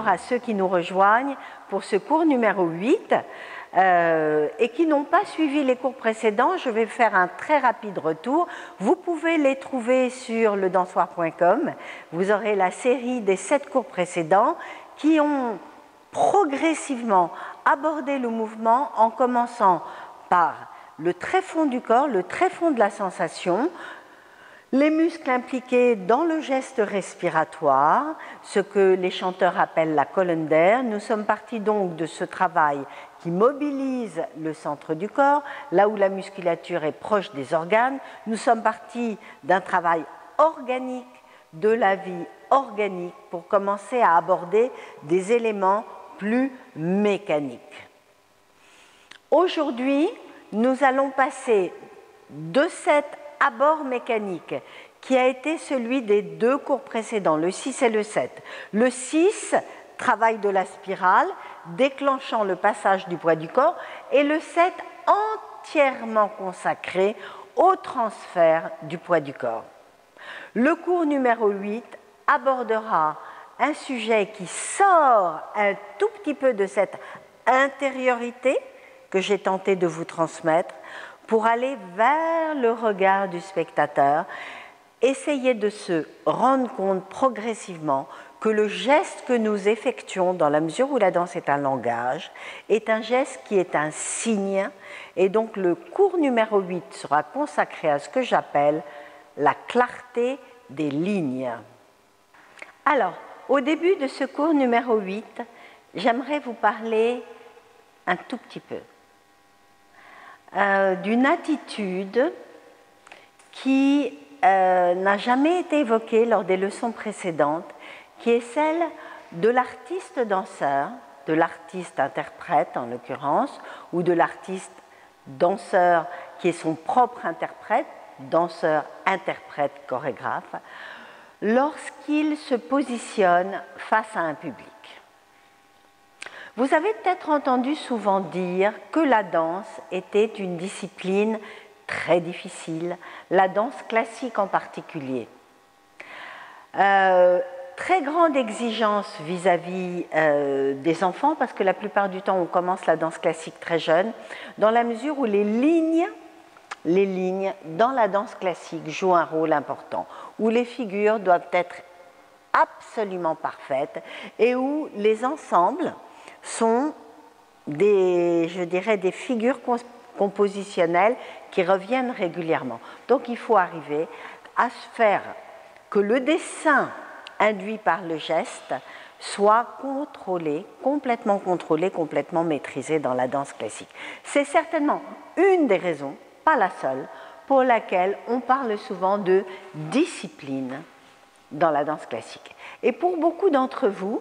bonjour à ceux qui nous rejoignent pour ce cours numéro 8 et qui n'ont pas suivi les cours précédents. Je vais faire un très rapide retour. Vous pouvez les trouver sur ledansoir.com. Vous aurez la série des 7 cours précédents qui ont progressivement abordé le mouvement en commençant par le tréfond du corps, le tréfond de la sensation, les muscles impliqués dans le geste respiratoire, ce que les chanteurs appellent la colonne d'air. Nous sommes partis donc de ce travail qui mobilise le centre du corps, là où la musculature est proche des organes. Nous sommes partis d'un travail organique, de la vie organique, pour commencer à aborder des éléments plus mécaniques. Aujourd'hui, nous allons passer de cet abord mécanique qui a été celui des 2 cours précédents, le 6 et le 7. Le 6, travail de la spirale, déclenchant le passage du poids du corps, et le 7, entièrement consacré au transfert du poids du corps. Le cours numéro 8 abordera un sujet qui sort un tout petit peu de cette intériorité que j'ai tenté de vous transmettre, pour aller vers le regard du spectateur, essayer de se rendre compte progressivement que le geste que nous effectuons, dans la mesure où la danse est un langage, est un geste qui est un signe, et donc le cours numéro 8 sera consacré à ce que j'appelle la clarté des lignes. Alors, au début de ce cours numéro 8, j'aimerais vous parler un tout petit peu d'une attitude qui n'a jamais été évoquée lors des leçons précédentes, qui est celle de l'artiste danseur, de l'artiste interprète en l'occurrence, ou de l'artiste danseur qui est son propre interprète, danseur, interprète, chorégraphe, lorsqu'il se positionne face à un public. Vous avez peut-être entendu souvent dire que la danse était une discipline très difficile, la danse classique en particulier. Très grande exigence vis-à-vis des enfants, parce que la plupart du temps on commence la danse classique très jeune, dans la mesure où les lignes dans la danse classique jouent un rôle important, où les figures doivent être absolument parfaites et où les ensembles sont des figures compositionnelles qui reviennent régulièrement. Donc il faut arriver à faire que le dessin induit par le geste soit contrôlé, complètement maîtrisé dans la danse classique. C'est certainement une des raisons, pas la seule, pour laquelle on parle souvent de discipline dans la danse classique. Et pour beaucoup d'entre vous,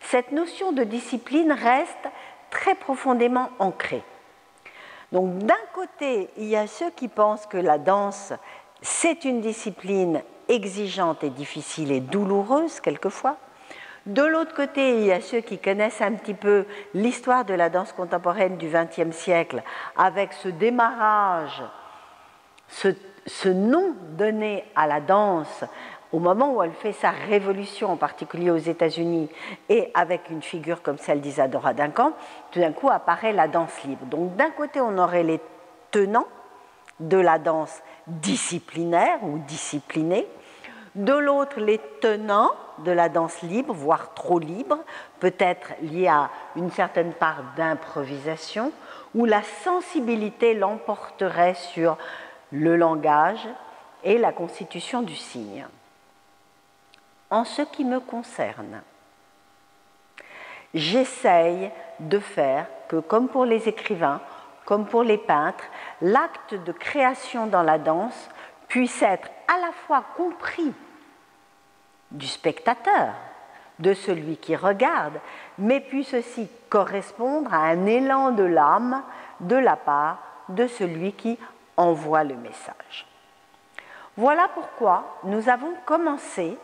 cette notion de discipline reste très profondément ancrée. Donc d'un côté, il y a ceux qui pensent que la danse, c'est une discipline exigeante et difficile et douloureuse quelquefois. De l'autre côté, il y a ceux qui connaissent un petit peu l'histoire de la danse contemporaine du XXe siècle, avec ce démarrage, ce nom donné à la danse au moment où elle fait sa révolution, en particulier aux États-Unis, et avec une figure comme celle d'Isadora Duncan, tout d'un coup apparaît la danse libre. Donc d'un côté, on aurait les tenants de la danse disciplinaire ou disciplinée, de l'autre, les tenants de la danse libre, voire trop libre, peut-être liée à une certaine part d'improvisation, où la sensibilité l'emporterait sur le langage et la constitution du signe. En ce qui me concerne, j'essaye de faire que, comme pour les écrivains, comme pour les peintres, l'acte de création dans la danse puisse être à la fois compris du spectateur, de celui qui regarde, mais puisse aussi correspondre à un élan de l'âme de la part de celui qui envoie le message. Voilà pourquoi nous avons commencé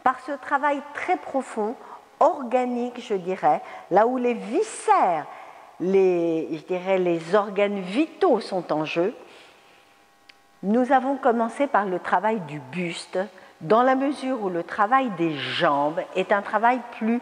par ce travail très profond, organique, je dirais, là où les viscères, les organes vitaux sont en jeu. Nous avons commencé par le travail du buste, dans la mesure où le travail des jambes est un travail plus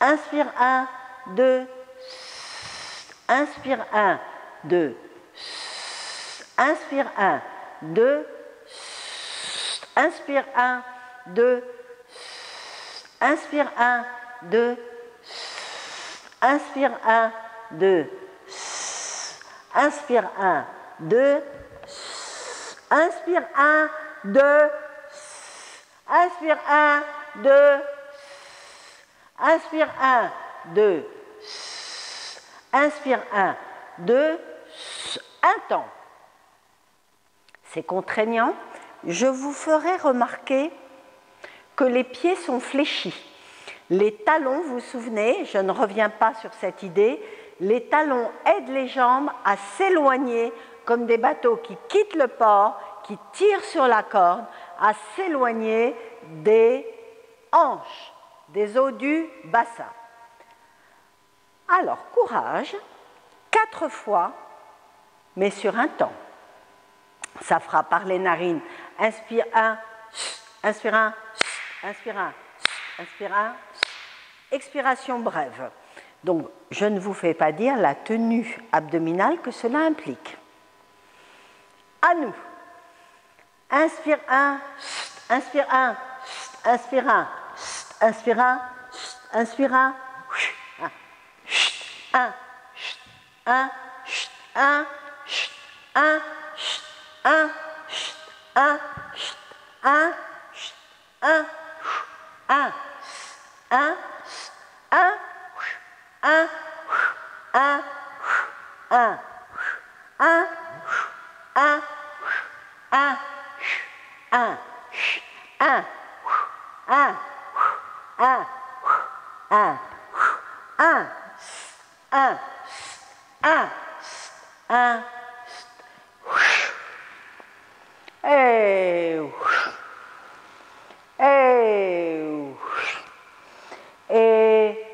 inspire 1, 2, inspire 1, 2, inspire 1, 2, inspire 1, 2, inspire 1, 2, inspire 1, 2, inspire 1, 2, inspire 1, 2, inspire 1, 2, inspire 1, 2, inspire 1, 2, un temps. C'est contraignant. Je vous ferai remarquer que les pieds sont fléchis. Les talons, vous vous souvenez, je ne reviens pas sur cette idée, les talons aident les jambes à s'éloigner comme des bateaux qui quittent le port, qui tirent sur la corde, à s'éloigner des hanches, des os du bassin. Alors, courage, 4 fois, mais sur un temps. Ça fera par les narines. Inspire 1, inspire 1, inspire 1, inspire 1, expiration brève. Donc, je ne vous fais pas dire la tenue abdominale que cela implique. À nous. Inspire 1, inspire 1, inspire 1, inspire 1, inspire 1, 1, 1, 1, 1, 1, 1, 1, 1, 1, 1, 1, 1, 1, 1, 1, 1, 1, 1, 1, 1, 1, 1, 1, 1, 1, 1, et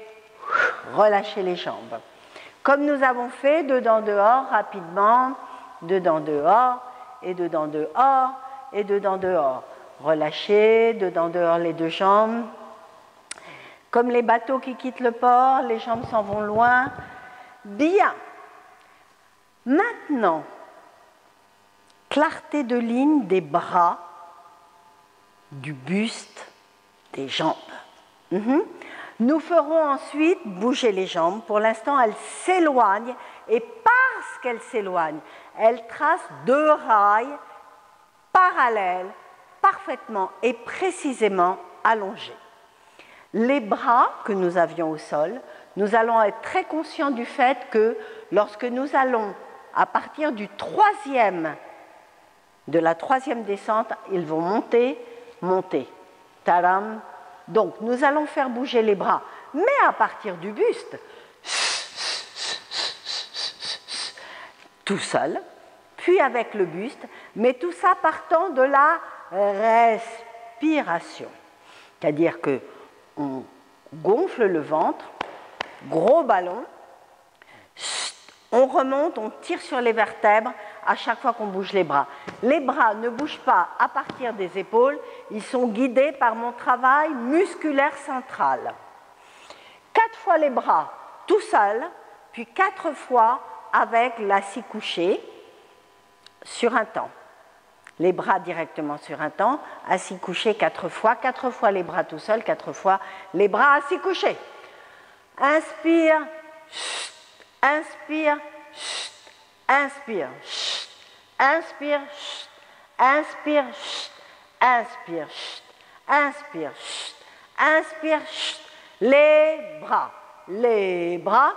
relâchez les jambes. Comme nous avons fait, dedans dehors, rapidement, dedans dehors, et dedans dehors, et dedans dehors. Relâchez, dedans dehors les deux jambes. Comme les bateaux qui quittent le port, les jambes s'en vont loin. Bien. Maintenant, clarté de ligne des bras, du buste, des jambes. Nous ferons ensuite bouger les jambes. Pour l'instant, elles s'éloignent et parce qu'elles s'éloignent, elles tracent 2 rails parallèles, parfaitement et précisément allongés. Les bras que nous avions au sol, nous allons être très conscients du fait que lorsque nous allons, à partir de la troisième descente, ils vont monter, monter. Taram. Donc, nous allons faire bouger les bras, mais à partir du buste, tout seul, puis avec le buste, mais tout ça partant de la respiration. C'est-à-dire qu'on gonfle le ventre, gros ballon, on remonte, on tire sur les vertèbres à chaque fois qu'on bouge les bras. Les bras ne bougent pas à partir des épaules, ils sont guidés par mon travail musculaire central. 4 fois les bras tout seuls, puis 4 fois avec l'assis couché sur un temps. Les bras directement sur un temps, assis couché 4 fois les bras tout seuls, 4 fois les bras assis couchés. Inspire, inspire, inspire, inspire, inspire, inspire, inspire, inspire, les bras,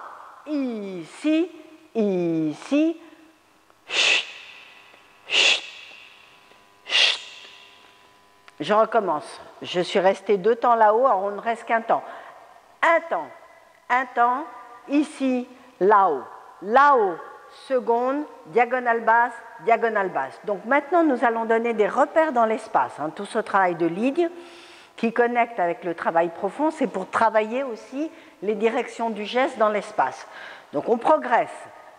ici, ici, je recommence. Je suis restée 2 temps là-haut, alors on ne reste qu'un temps. Un temps, ici, là-haut. Là-haut, seconde, diagonale basse, diagonale basse. Donc maintenant, nous allons donner des repères dans l'espace. Tout ce travail de ligne qui connecte avec le travail profond, c'est pour travailler aussi les directions du geste dans l'espace. Donc on progresse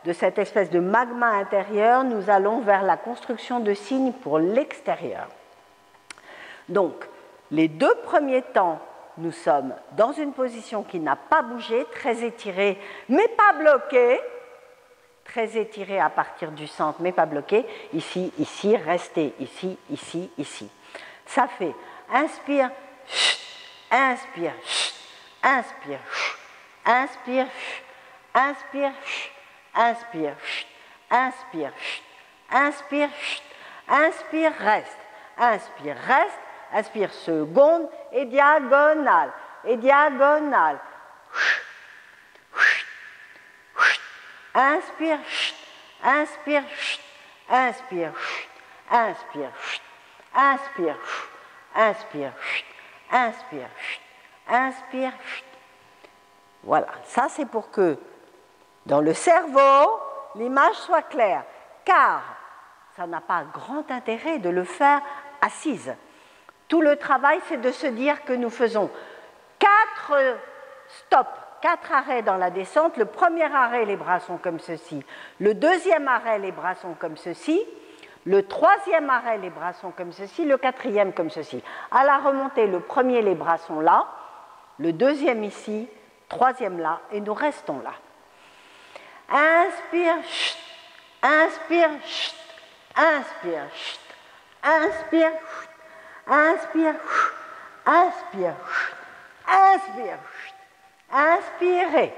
de cette espèce de magma intérieur, nous allons vers la construction de signes pour l'extérieur. Donc, les 2 premiers temps nous sommes dans une position qui n'a pas bougé, très étirée, mais pas bloquée. Très étirée à partir du centre, mais pas bloquée. Ici, ici, restez. Ici, ici, ici. Ça fait inspire, inspire, inspire, inspire, inspire, inspire, inspire, inspire, inspire, reste. Inspire, reste. Inspire, seconde et diagonale. Et diagonale. Inspire, inspire, inspire, inspire, inspire, inspire, inspire, inspire. Voilà, ça c'est pour que dans le cerveau, l'image soit claire, car ça n'a pas grand intérêt de le faire assise. Tout le travail, c'est de se dire que nous faisons 4 stops, 4 arrêts dans la descente. Le premier arrêt, les bras sont comme ceci. Le deuxième arrêt, les bras sont comme ceci. Le troisième arrêt, les bras sont comme ceci. Le quatrième, comme ceci. À la remontée, le premier, les bras sont là. Le deuxième ici, troisième là, et nous restons là. Inspire, chut, inspire, chut, inspire, chut, inspire, chut, inspire, chut, inspire, chut, inspire, chut. Inspirez,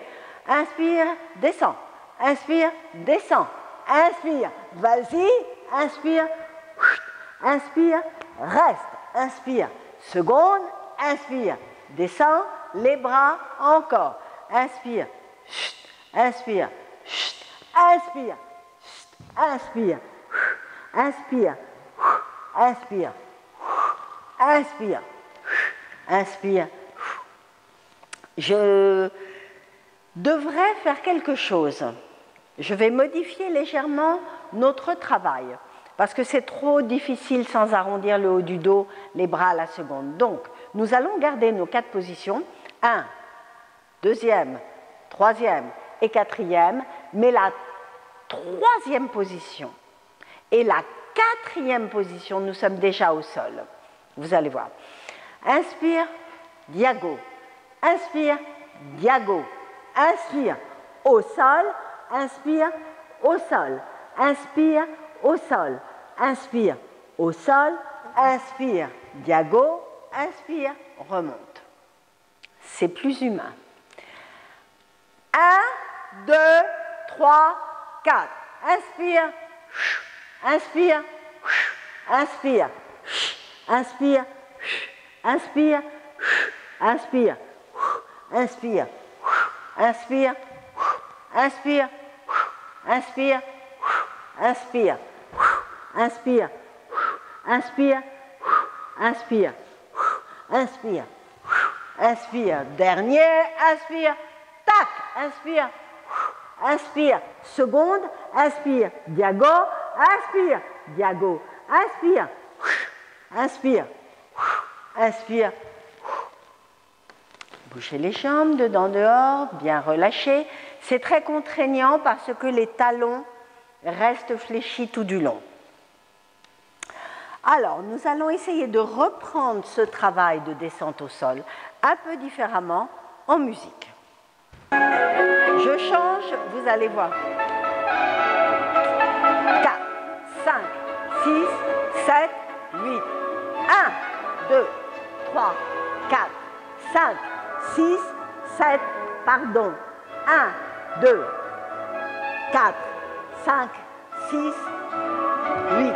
inspire, descend, inspire, descend, inspire, vas-y, inspire, inspire, reste, inspire, seconde, inspire, descend, les bras encore, inspire, inspire, inspire, inspire, inspire, inspire, inspire, inspire. Je devrais faire quelque chose. Je vais modifier légèrement notre travail parce que c'est trop difficile sans arrondir le haut du dos, les bras à la seconde. Donc, nous allons garder nos 4 positions, 1, 2e, 3e et 4e, mais la 3e position et la 4e position, nous sommes déjà au sol. Vous allez voir. Inspire, diago. Inspire, diago. Inspire, au sol. Inspire, au sol. Inspire, au sol. Inspire, au sol. Inspire, diago. Inspire, remonte. C'est plus humain. 1, 2, 3, 4. Inspire, inspire, inspire, inspire, inspire, inspire. Inspire, inspire, inspire, inspire, inspire, inspire, inspire, inspire, inspire, inspire, dernier, inspire, tac, inspire, inspire, seconde, inspire, diago, inspire, diago, inspire, inspire, inspire. Bougez les jambes, dedans, dehors, bien relâchées. C'est très contraignant parce que les talons restent fléchis tout du long. Alors, nous allons essayer de reprendre ce travail de descente au sol un peu différemment en musique. Je change, vous allez voir. 4, 5, 6, 7, 8. 1, 2, 3, 4, 5, 6, 7, pardon. 1, 2, 4, 5, 6, 8.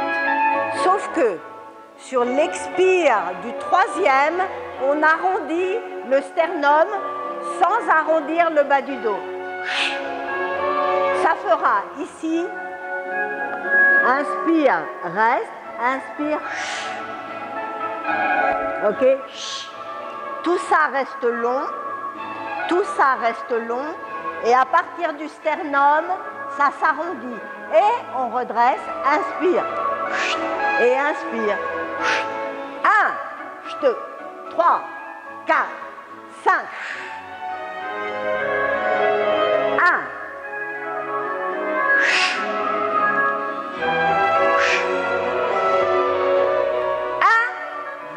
Sauf que sur l'expire du troisième, on arrondit le sternum sans arrondir le bas du dos. Ça fera ici, inspire, reste, inspire, ok. Tout ça reste long, tout ça reste long, et à partir du sternum, ça s'arrondit. Et on redresse, inspire, et inspire. 1, 2, 3, 4, 5. 1.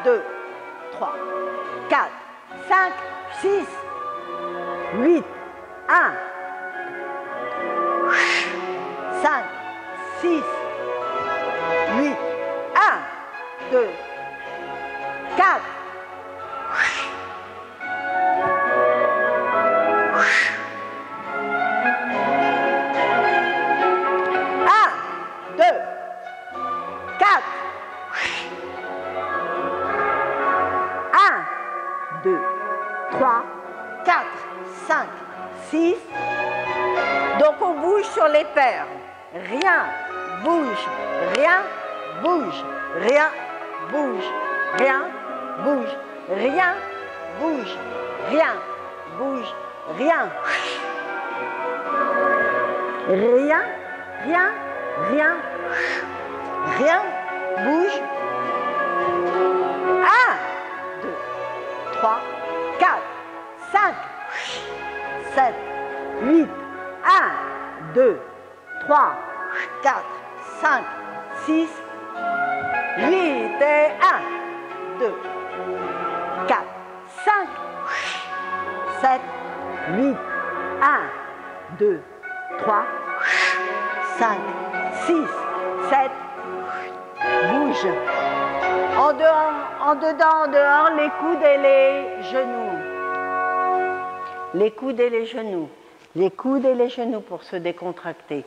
2, 3, 4, 5, 2, 4. 2, 3, 4, 5, 6. Donc on bouge sur les paires. Rien bouge, rien bouge, rien bouge, rien bouge, rien bouge, rien bouge, rien. Rien, rien, rien, rien bouge. 3, 4, 5, 7, 8, 1, 2, 3, 4, 5, 6, 8 et 1, 2, 4, 5, 7, 8, 1, 2, 3, 5, 6, 7, bouge. En dehors, en dedans, en dehors, les coudes et les genoux. Les coudes et les genoux. Les coudes et les genoux pour se décontracter.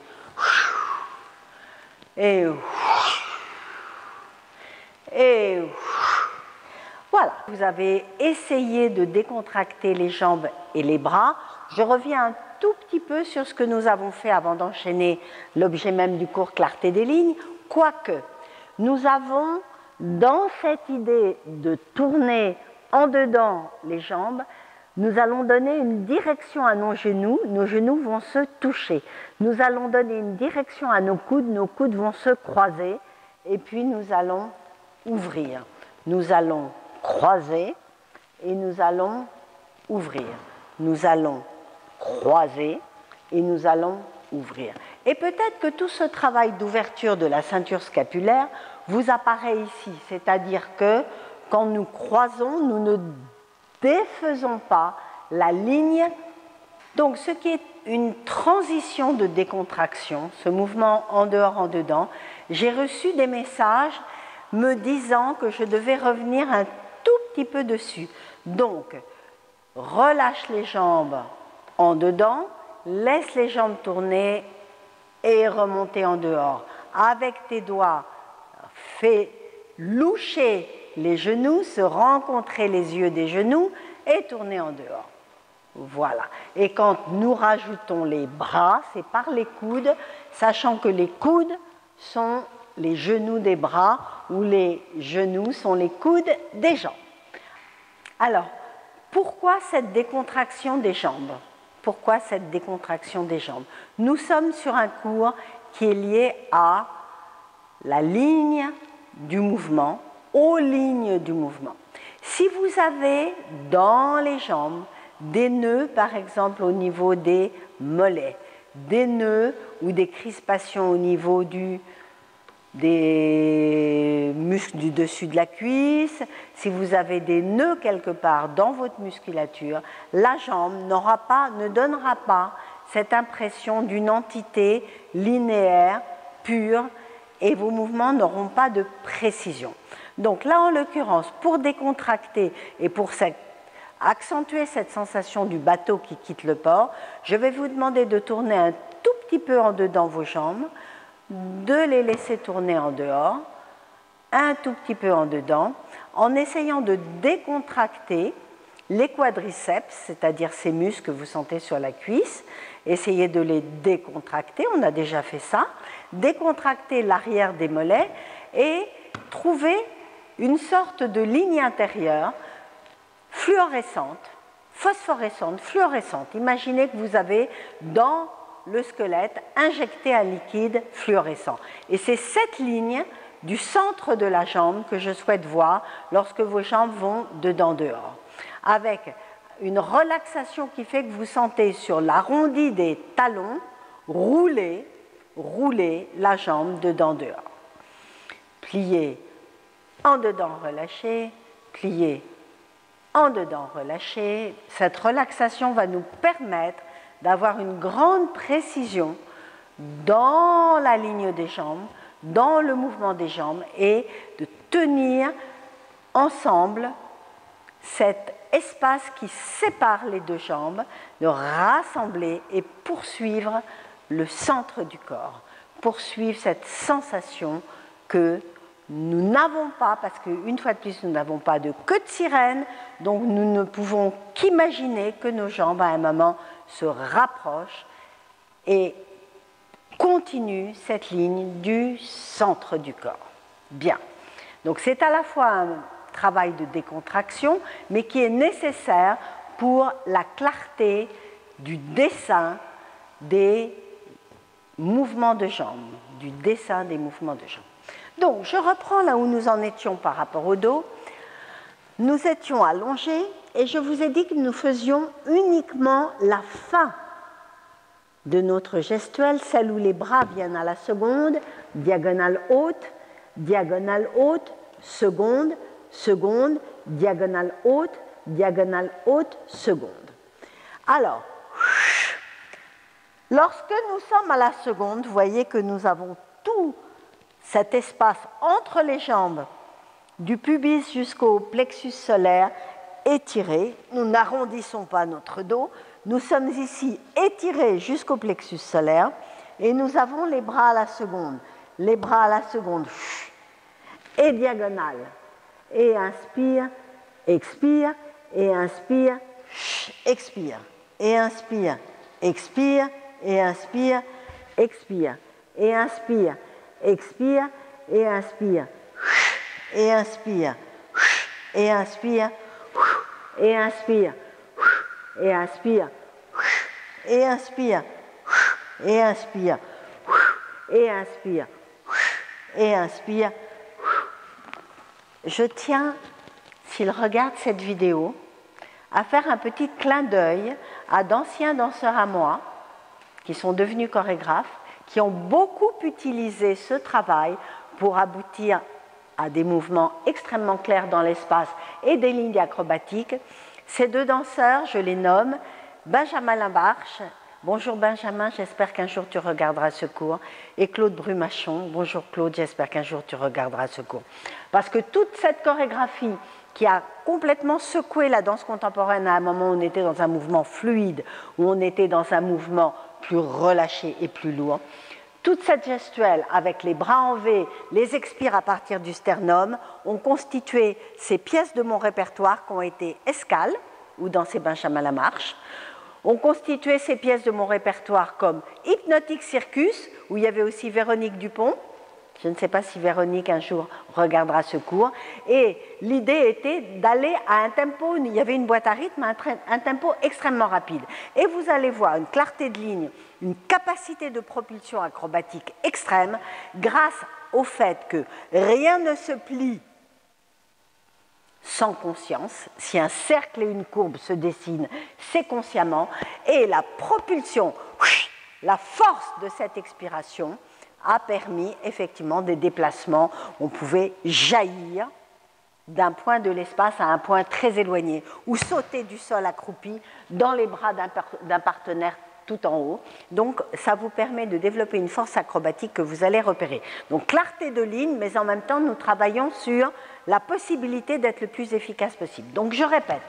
Et voilà. Vous avez essayé de décontracter les jambes et les bras. Je reviens un tout petit peu sur ce que nous avons fait avant d'enchaîner l'objet même du cours Clarté des lignes. Quoique, nous avons, dans cette idée de tourner en dedans les jambes, nous allons donner une direction à nos genoux vont se toucher. Nous allons donner une direction à nos coudes vont se croiser, et puis nous allons ouvrir. Nous allons croiser et nous allons ouvrir. Nous allons croiser et nous allons ouvrir. Et peut-être que tout ce travail d'ouverture de la ceinture scapulaire vous apparaît ici, c'est-à-dire que quand nous croisons, nous ne défaisons pas la ligne. Donc ce qui est une transition de décontraction, ce mouvement en dehors, en dedans, j'ai reçu des messages me disant que je devais revenir un tout petit peu dessus. Donc, relâche les jambes en dedans, laisse les jambes tourner et remonter en dehors. Avec tes doigts, fais loucher les genoux, se rencontrer les yeux des genoux et tourner en dehors. Voilà. Et quand nous rajoutons les bras, c'est par les coudes, sachant que les coudes sont les genoux des bras ou les genoux sont les coudes des jambes. Alors, pourquoi cette décontraction des jambes ? Pourquoi cette décontraction des jambes ? Nous sommes sur un cours qui est lié à la ligne du mouvement, aux lignes du mouvement. Si vous avez dans les jambes des nœuds, par exemple au niveau des mollets, des nœuds ou des crispations au niveau des muscles du dessus de la cuisse, si vous avez des nœuds quelque part dans votre musculature, la jambe ne donnera pas cette impression d'une entité linéaire, pure, et vos mouvements n'auront pas de précision. Donc là, en l'occurrence, pour décontracter et pour accentuer cette sensation du bateau qui quitte le port, je vais vous demander de tourner un tout petit peu en dedans vos jambes, de les laisser tourner en dehors, un tout petit peu en dedans, en essayant de décontracter les quadriceps, c'est-à-dire ces muscles que vous sentez sur la cuisse. Essayez de les décontracter, on a déjà fait ça. Décontracter l'arrière des mollets et trouver une sorte de ligne intérieure fluorescente, phosphorescente, fluorescente. Imaginez que vous avez dans le squelette injecté un liquide fluorescent. Et c'est cette ligne du centre de la jambe que je souhaite voir lorsque vos jambes vont dedans-dehors. Avec une relaxation qui fait que vous sentez sur l'arrondi des talons rouler la jambe dedans-dehors. Pliez en dedans, relâchez, pliez en dedans, relâchez. Cette relaxation va nous permettre d'avoir une grande précision dans la ligne des jambes, dans le mouvement des jambes et de tenir ensemble cet espace qui sépare les deux jambes, de rassembler et poursuivre le centre du corps, poursuivre cette sensation que nous n'avons pas, parce qu'une fois de plus, nous n'avons pas de queue de sirène, donc nous ne pouvons qu'imaginer que nos jambes, à un moment, se rapprochent et continuent cette ligne du centre du corps. Bien. Donc c'est à la fois un travail de décontraction, mais qui est nécessaire pour la clarté du dessin des mouvements de jambes, du dessin des mouvements de jambes. Donc, je reprends là où nous en étions par rapport au dos. Nous étions allongés et je vous ai dit que nous faisions uniquement la fin de notre gestuelle, celle où les bras viennent à la seconde, diagonale haute, seconde, seconde, diagonale haute, seconde. Alors, lorsque nous sommes à la seconde, vous voyez que nous avons tout cet espace entre les jambes, du pubis jusqu'au plexus solaire, étiré. Nous n'arrondissons pas notre dos. Nous sommes ici étirés jusqu'au plexus solaire et nous avons les bras à la seconde. Les bras à la seconde et diagonale. Et inspire, expire, et inspire, expire. Et inspire, expire, et inspire, expire. Et inspire, expire, et inspire. Et inspire, et inspire, et inspire, et inspire, et inspire, et inspire, et inspire, et inspire. Je tiens, s'il regarde cette vidéo, à faire un petit clin d'œil à d'anciens danseurs à moi, qui sont devenus chorégraphes, qui ont beaucoup utilisé ce travail pour aboutir à des mouvements extrêmement clairs dans l'espace et des lignes acrobatiques. Ces deux danseurs, je les nomme Benjamin Lamarche. Bonjour Benjamin, j'espère qu'un jour tu regarderas ce cours. Et Claude Brumachon. Bonjour Claude, j'espère qu'un jour tu regarderas ce cours. Parce que toute cette chorégraphie qui a complètement secoué la danse contemporaine à un moment où on était dans un mouvement fluide, où on était dans un mouvement plus relâché et plus lourd, toute cette gestuelle avec les bras en V, les expires à partir du sternum, ont constitué ces pièces de mon répertoire qui ont été Escale, ou danser Benjamin Lamarche, ont constitué ces pièces de mon répertoire comme Hypnotic Circus, où il y avait aussi Véronique Dupont. Je ne sais pas si Véronique un jour regardera ce cours. Et l'idée était d'aller à un tempo, il y avait une boîte à rythme, un tempo extrêmement rapide. Et vous allez voir une clarté de ligne, une capacité de propulsion acrobatique extrême grâce au fait que rien ne se plie sans conscience. Si un cercle et une courbe se dessinent, c'est consciemment. Et la propulsion, la force de cette expiration a permis effectivement des déplacements. On pouvait jaillir d'un point de l'espace à un point très éloigné ou sauter du sol accroupi dans les bras d'un partenaire tout en haut. Donc ça vous permet de développer une force acrobatique que vous allez repérer. Donc clarté de ligne, mais en même temps nous travaillons sur la possibilité d'être le plus efficace possible. Donc je répète.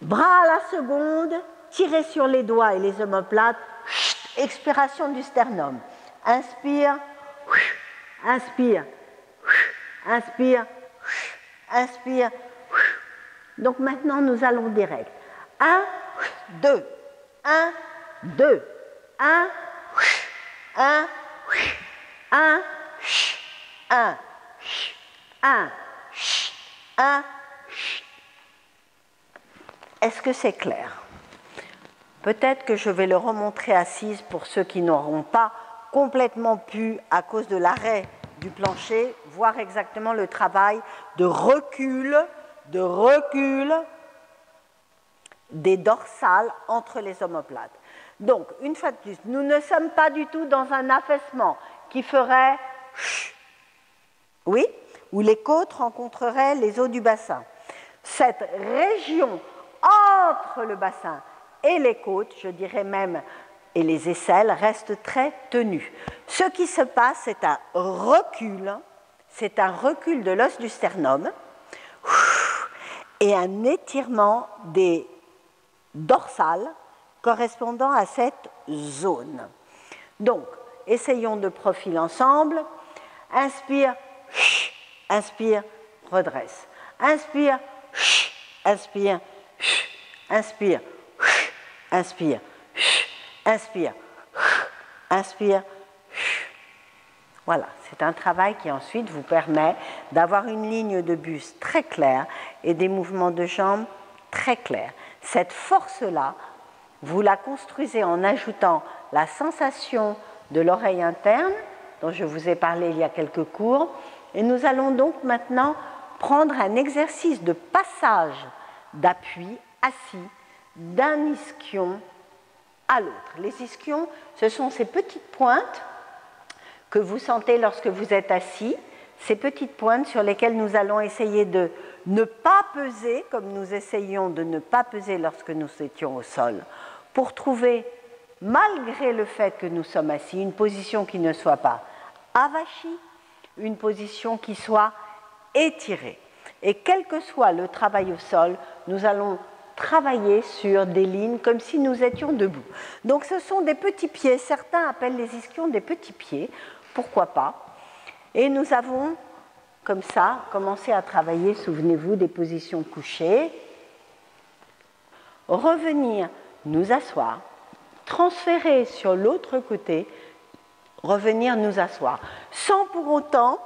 Bras à la seconde, tirez sur les doigts et les omoplates, expiration du sternum. Inspire, inspire, inspire, inspire. Donc maintenant nous allons direct. 1, 2, 1, 2, 1, 1, 1, 1, 1, 1. Est-ce que c'est clair? Peut-être que je vais le remontrer assise pour ceux qui n'auront pas complètement pu, à cause de l'arrêt du plancher, voir exactement le travail de recul des dorsales entre les omoplates. Donc, une fois de plus, nous ne sommes pas du tout dans un affaissement qui ferait oui, où les côtes rencontreraient les os du bassin. Cette région entre le bassin et les côtes, je dirais même et les aisselles restent très tenues. Ce qui se passe, c'est un recul de l'os du sternum et un étirement des dorsales correspondant à cette zone. Donc, essayons de profil ensemble. Inspire, inspire, redresse. Inspire, inspire, inspire, inspire, inspire, inspire. Voilà, c'est un travail qui ensuite vous permet d'avoir une ligne de buste très claire et des mouvements de jambes très clairs. Cette force-là, vous la construisez en ajoutant la sensation de l'oreille interne, dont je vous ai parlé il y a quelques cours, et nous allons donc maintenant prendre un exercice de passage d'appui assis d'un ischion à l'autre. Les ischions, ce sont ces petites pointes que vous sentez lorsque vous êtes assis, ces petites pointes sur lesquelles nous allons essayer de ne pas peser, comme nous essayions de ne pas peser lorsque nous étions au sol, pour trouver, malgré le fait que nous sommes assis, une position qui ne soit pas avachie, une position qui soit étirée. Et quel que soit le travail au sol, nous allons travailler sur des lignes comme si nous étions debout. Donc ce sont des petits pieds, certains appellent les ischions des petits pieds, pourquoi pas. Et nous avons, comme ça, commencé à travailler, souvenez-vous, des positions couchées. Revenir, nous asseoir, transférer sur l'autre côté, revenir nous asseoir, sans pour autant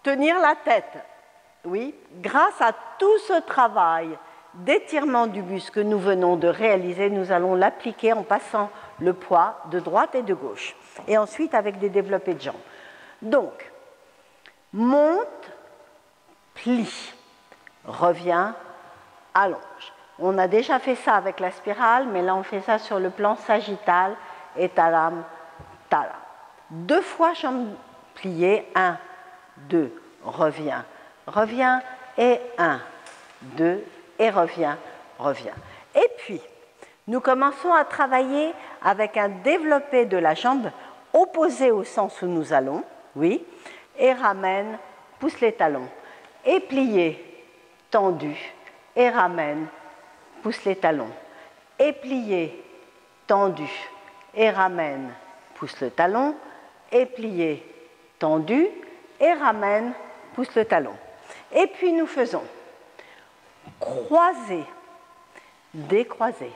tenir la tête. Oui, grâce à tout ce travail d'étirement du buste que nous venons de réaliser, nous allons l'appliquer en passant le poids de droite et de gauche. Et ensuite avec des développés de jambes. Donc, monte, plie, revient, allonge. On a déjà fait ça avec la spirale, mais là on fait ça sur le plan sagittal et talam, talam. 2 fois jambes pliées, 1, 2, revient, revient, et 1, 2, et revient, revient. Et puis, nous commençons à travailler avec un développé de la jambe opposé au sens où nous allons, oui, et ramène, pousse les talons, et plié, tendu, et ramène, pousse les talons, et plié, tendu, et ramène, pousse le talon, et plié, tendu, et ramène, pousse le talon. Et puis nous faisons croiser, décroiser.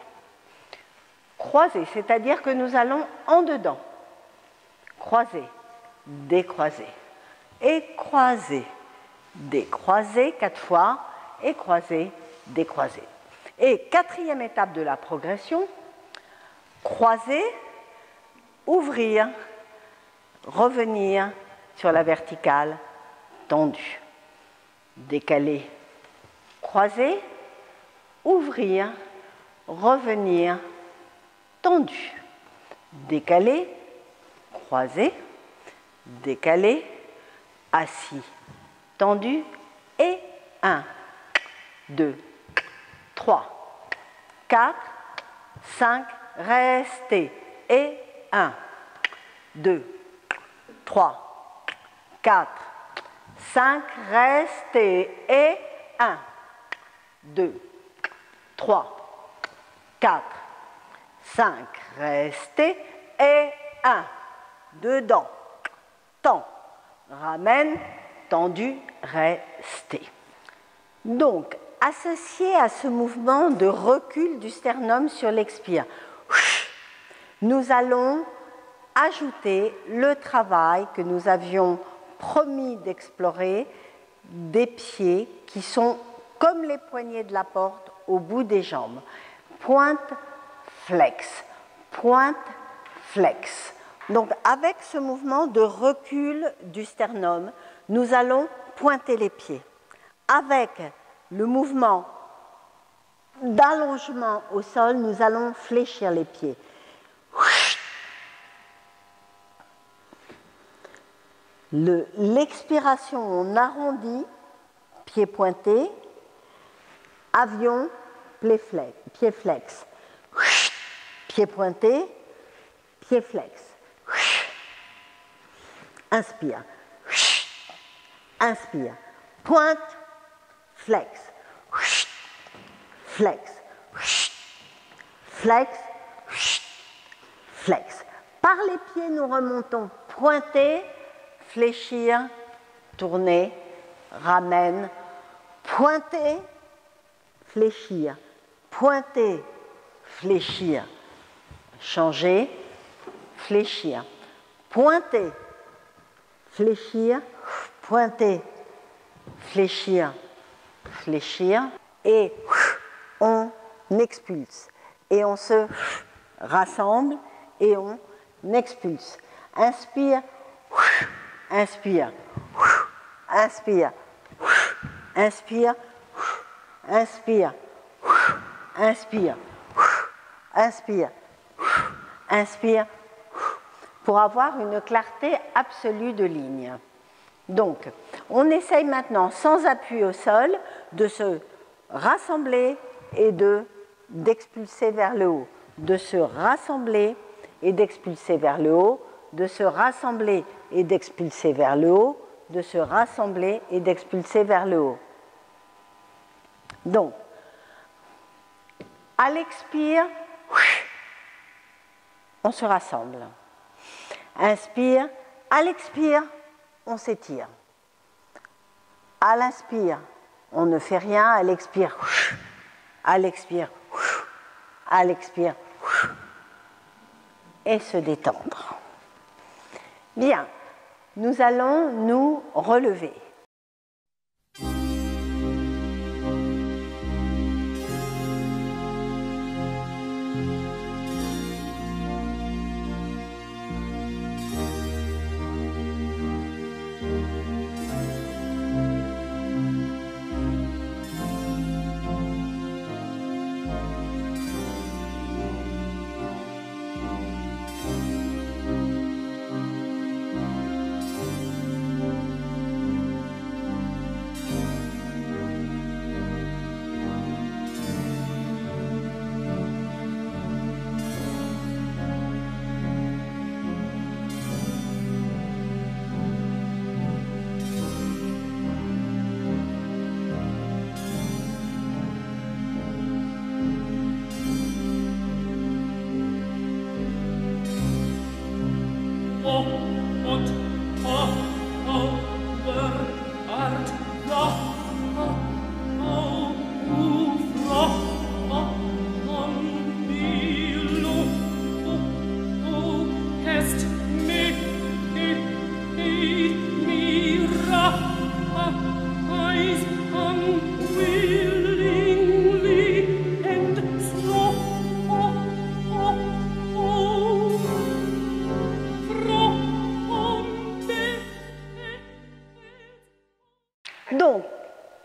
Croiser, c'est-à-dire que nous allons en dedans. Croiser, décroiser. Et croiser, décroiser 4 fois, et croiser, décroiser. Et 4e étape de la progression, croiser, ouvrir, revenir sur la verticale tendue. Décaler, croiser, ouvrir, revenir, tendu. Décaler, croiser, décaler, assis, tendu, et 1, 2, 3, 4, 5, restez, et 1, 2, 3, 4, 5, restez, et 1, 2, 3, 4, 5, restez, et 1, dedans, tend, ramène, tendu, restez. Donc, associé à ce mouvement de recul du sternum sur l'expire, nous allons ajouter le travail que nous avions promis d'explorer des pieds qui sont comme les poignets de la porte au bout des jambes. Pointe, flex, pointe, flex. Donc avec ce mouvement de recul du sternum, nous allons pointer les pieds. Avec le mouvement d'allongement au sol, nous allons fléchir les pieds. L'expiration, on arrondit, pied pointé, avion, pied flex. Pied pointé, pied flex. Inspire. Inspire. Pointe, flex. Flex. Flex. Flex. Par les pieds, nous remontons. Pointer, fléchir, tourner, ramène. Pointer, fléchir. Pointer, fléchir. Changer, fléchir. Pointer, fléchir, pointer, fléchir, fléchir. Et on expulse. Et on se rassemble et on expulse. Inspire, inspire, inspire, inspire, inspire, inspire, inspire, inspire, pour avoir une clarté absolue de ligne. Donc, on essaye maintenant, sans appui au sol, de se rassembler et d'expulser vers le haut, de se rassembler et d'expulser vers le haut, de se rassembler et d'expulser vers le haut, de se rassembler et d'expulser vers le haut. Donc, à l'expire, on se rassemble. Inspire, à l'expire, on s'étire. À l'inspire, on ne fait rien, à l'expire, à l'expire, à l'expire, et se détendre. Bien, nous allons nous relever.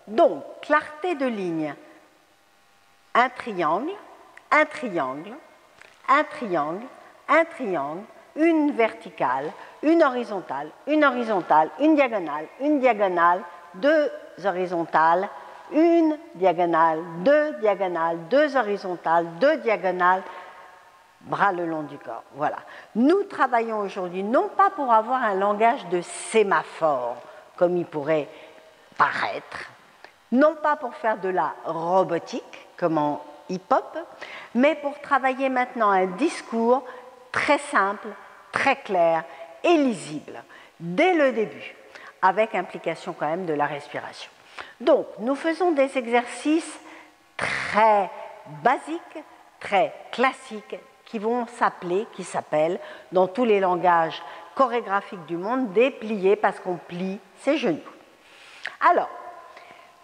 Donc, clarté de ligne, un triangle, un triangle, un triangle, un triangle, une verticale, une horizontale, une horizontale, une diagonale, deux horizontales, une diagonale, deux horizontales, deux diagonales, bras le long du corps. Voilà. Nous travaillons aujourd'hui non pas pour avoir un langage de sémaphore, comme il pourrait paraître, non pas pour faire de la robotique, comme en hip-hop, mais pour travailler maintenant un discours très simple, très clair et lisible, dès le début, avec implication quand même de la respiration. Donc, nous faisons des exercices très basiques, très classiques, qui s'appellent, dans tous les langages chorégraphiques du monde, des pliés, parce qu'on plie ses genoux. Alors,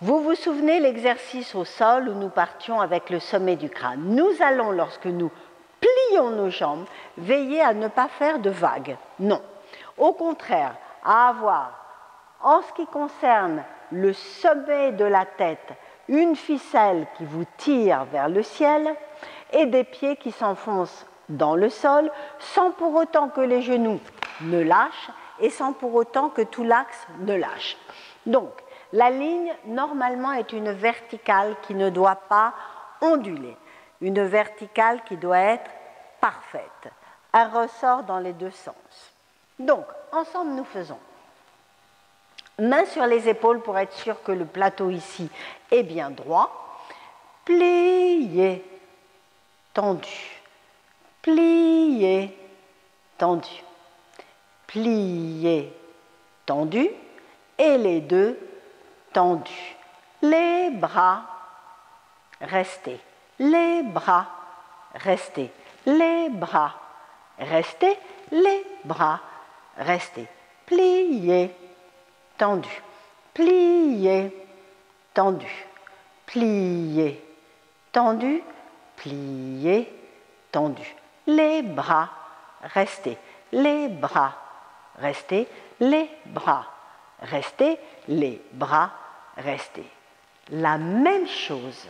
vous vous souvenez l'exercice au sol où nous partions avec le sommet du crâne. Nous allons, lorsque nous plions nos jambes, veiller à ne pas faire de vagues. Non. Au contraire, à avoir, en ce qui concerne le sommet de la tête, une ficelle qui vous tire vers le ciel et des pieds qui s'enfoncent dans le sol, sans pour autant que les genoux ne lâchent et sans pour autant que tout l'axe ne lâche. Donc, la ligne, normalement, est une verticale qui ne doit pas onduler, une verticale qui doit être parfaite, un ressort dans les deux sens. Donc, ensemble, nous faisons main sur les épaules pour être sûr que le plateau ici est bien droit. Plié, tendu. Plié, tendu. Plié, tendu. Et les deux tendus. Les bras, restez. Les bras, restez. Les bras, restez. Les bras, restez. Plié, tendu. Plié, tendu. Plié, tendu. Plié, tendu. Les bras, restez. Les bras, restez. Les bras, restez. Les bras, restez. La même chose,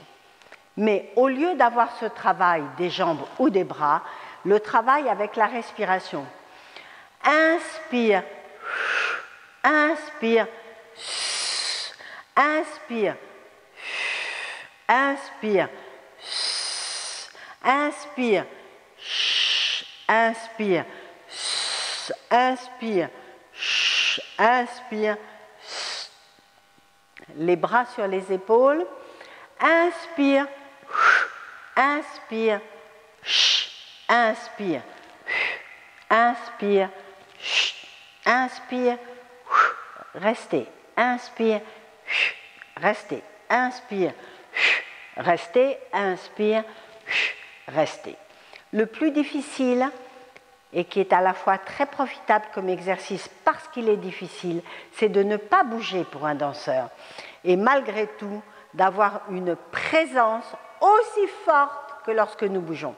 mais au lieu d'avoir ce travail des jambes ou des bras, le travail avec la respiration. Inspire, inspire, inspire, inspire, inspire, inspire, inspire, inspire. Les bras sur les épaules. Inspire, inspire, inspire, inspire, inspire, restez, inspire, restez, inspire, restez, inspire, restez. Le plus difficile, et qui est à la fois très profitable comme exercice parce qu'il est difficile, c'est de ne pas bouger pour un danseur. Et malgré tout, d'avoir une présence aussi forte que lorsque nous bougeons.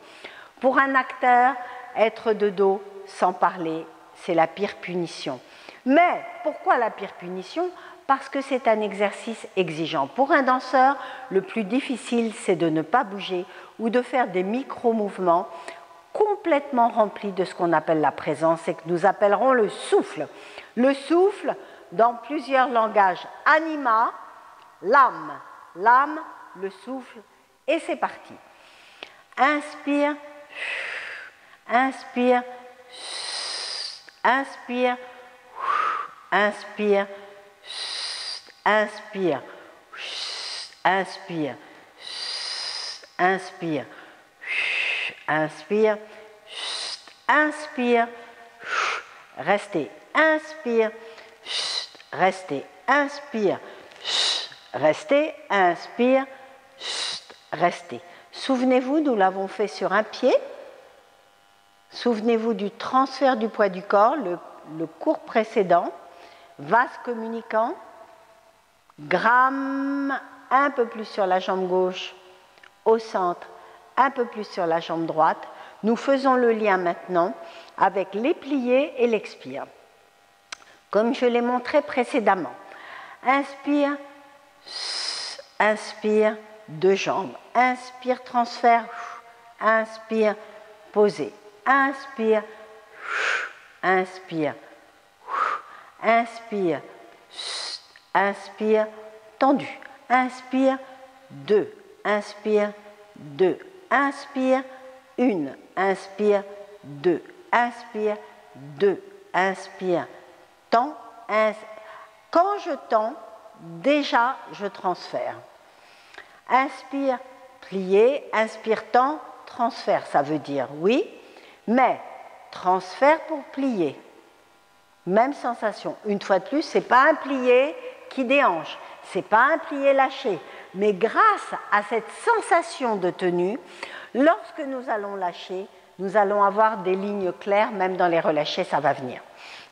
Pour un acteur, être de dos sans parler, c'est la pire punition. Mais pourquoi la pire punition ? Parce que c'est un exercice exigeant. Pour un danseur, le plus difficile, c'est de ne pas bouger ou de faire des micro-mouvements complètement remplis de ce qu'on appelle la présence et que nous appellerons le souffle. Le souffle, dans plusieurs langages, anima, l'âme, l'âme, le souffle, et c'est parti. Inspire, inspire, inspire, inspire, inspire, inspire, inspire, inspire, inspire, restez, inspire, restez, inspire, restez, inspire, restez. Souvenez-vous, nous l'avons fait sur un pied. Souvenez-vous du transfert du poids du corps, le cours précédent, vase communicant, gramme un peu plus sur la jambe gauche, au centre, un peu plus sur la jambe droite. Nous faisons le lien maintenant avec les pliés et l'expire. Comme je l'ai montré précédemment. Inspire, inspire, deux jambes. Inspire, transfert, inspire, posé. Inspire, inspire, inspire, inspire, tendu. Inspire, deux. Inspire, deux. Inspire, une. Inspire, deux. Inspire, deux. Inspire, tends. Quand je tends, déjà je transfère. Inspire, plier. Inspire, tends, transfert. Ça veut dire oui, mais transfert pour plier. Même sensation. Une fois de plus, ce n'est pas un plié qui déhanche. Ce n'est pas un plié lâché. Mais grâce à cette sensation de tenue, lorsque nous allons lâcher, nous allons avoir des lignes claires, même dans les relâchés, ça va venir.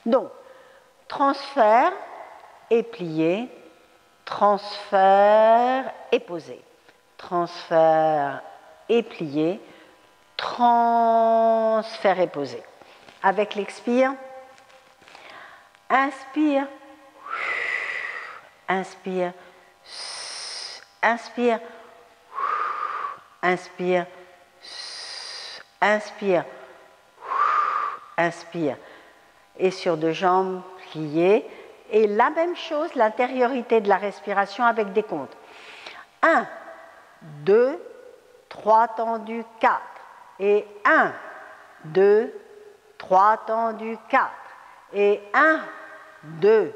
Donc, transfert et plié, transfert et posé, transfert et plié, transfert et posé. Avec l'expire, inspire, inspire, inspire, inspire, inspire, inspire. Et sur deux jambes pliées. Et la même chose, l'intériorité de la respiration avec des comptes. 1, 2, 3 tendus, 4. Et 1, 2, 3 tendu, 4. Et 1, 2,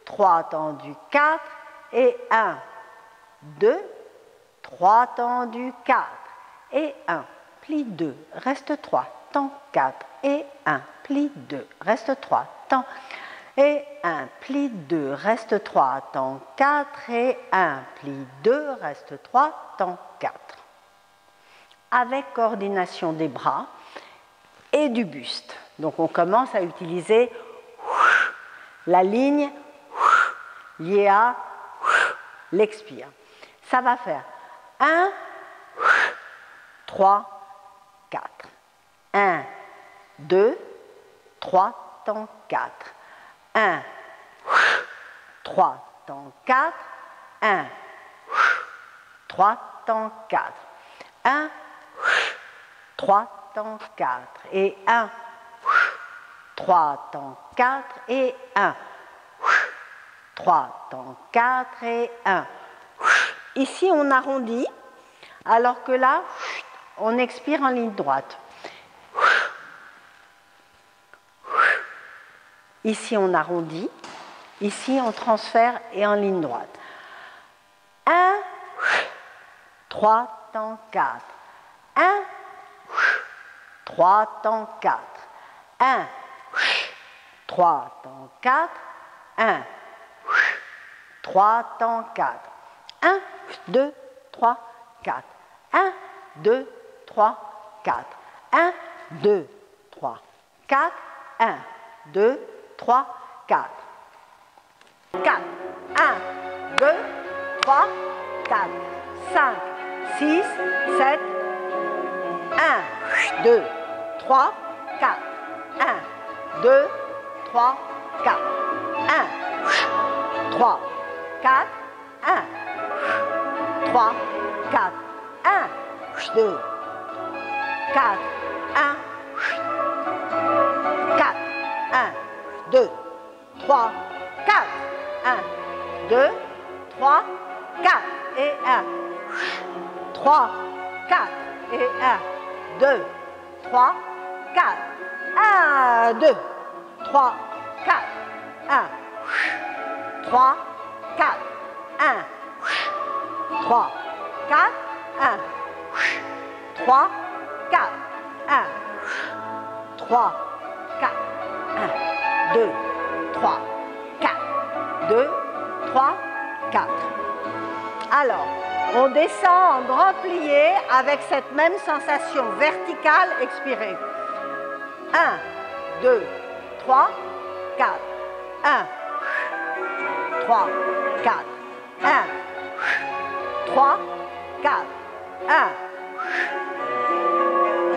3 tendu, 4. Et 1, 2, 3 tendu, 4. Et 1, plie 2, reste 3, tend 4. Et 1, plie 2, reste 3, tend. Et 1, plie 2, reste 3, tend 4. Et 1, plie 2, reste 3, tend 4. Avec coordination des bras et du buste. Donc on commence à utiliser la ligne liée à l'expire. Ça va faire 1, 3, 4. 1, 2, 3, tend 4. 1, 3, tend 4. 1, 3, tend 4. 1, 3, tend 4. Et 1, 3, tend 4. Et 1, 3, tend 4. Et 1. Ici, on arrondit, alors que là, on expire en ligne droite. Ici, on arrondit. Ici, on transfère et en ligne droite. 1, 3, tend 4. 1, 3, tend 4. 1, 3, tend 4. 1, 3, tend 4. 1, 2, 3, 4. 1, 2, 3, 4. 1, 2, 3, 4. 1, 2, 3, 4. 4. 1, 2, 3, 4. 5, 6, 7. 1, 2, 3, 4. 1, 2, 3, 4. 1, 3, 4. 1, 3, 4. 1, 2, 4. 1, 4. 1, 2, 3, 4. 1, 2, 3, 4. Et 1, 3, 4. Et 1, 2, 3, 4. 1, 2, 3, 4. 1, 3, 4. 1, 3, 4. 1, 3, 4. 1, 3, 4. 1, 2, 3, 4. 2, 3, 4. Alors, on descend en grand plié avec cette même sensation verticale expirée. 1, 2, 3, 4. 1, 3, 4. 1, 3, 4. 1,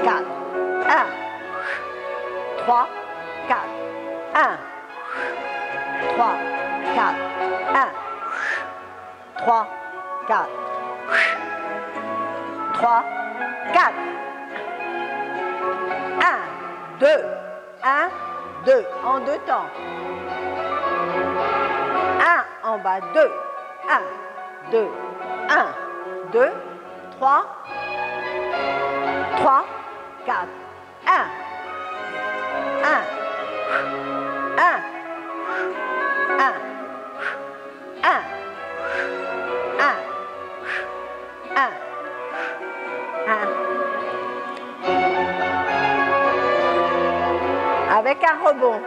4. 1, 3, 4. 1, 3, 4. 1, 3, 4. 3, 4. 1, 2. 1, 2. En deux temps. 1 en bas, 2. 1, 2. 1, 2, 3, 3, 4. 1, 1, 1, 1, 1, 1, 1, 1. Avec un rebond.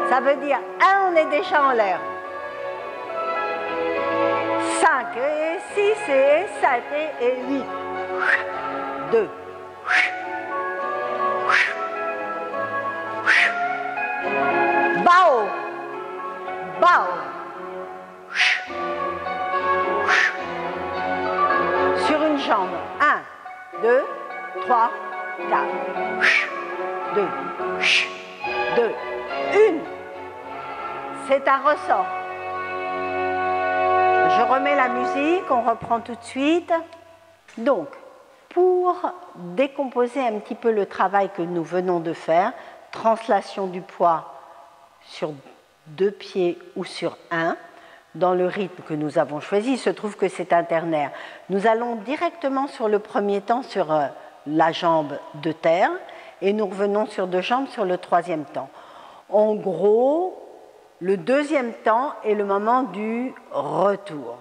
Ça veut dire 1, on est déjà en l'air. 5 et 6 et 7 et 8. 2. Bao. Bao. Sur une jambe. 1, 2, 3, 4. 2. 2. 1. C'est un ressort. Je remets la musique, on reprend tout de suite. Donc, pour décomposer un petit peu le travail que nous venons de faire, translation du poids sur 2 pieds ou sur 1, dans le rythme que nous avons choisi, il se trouve que c'est un ternaire. Nous allons directement sur le premier temps sur la jambe de terre et nous revenons sur 2 jambes sur le 3e temps. En gros, le 2e temps est le moment du retour.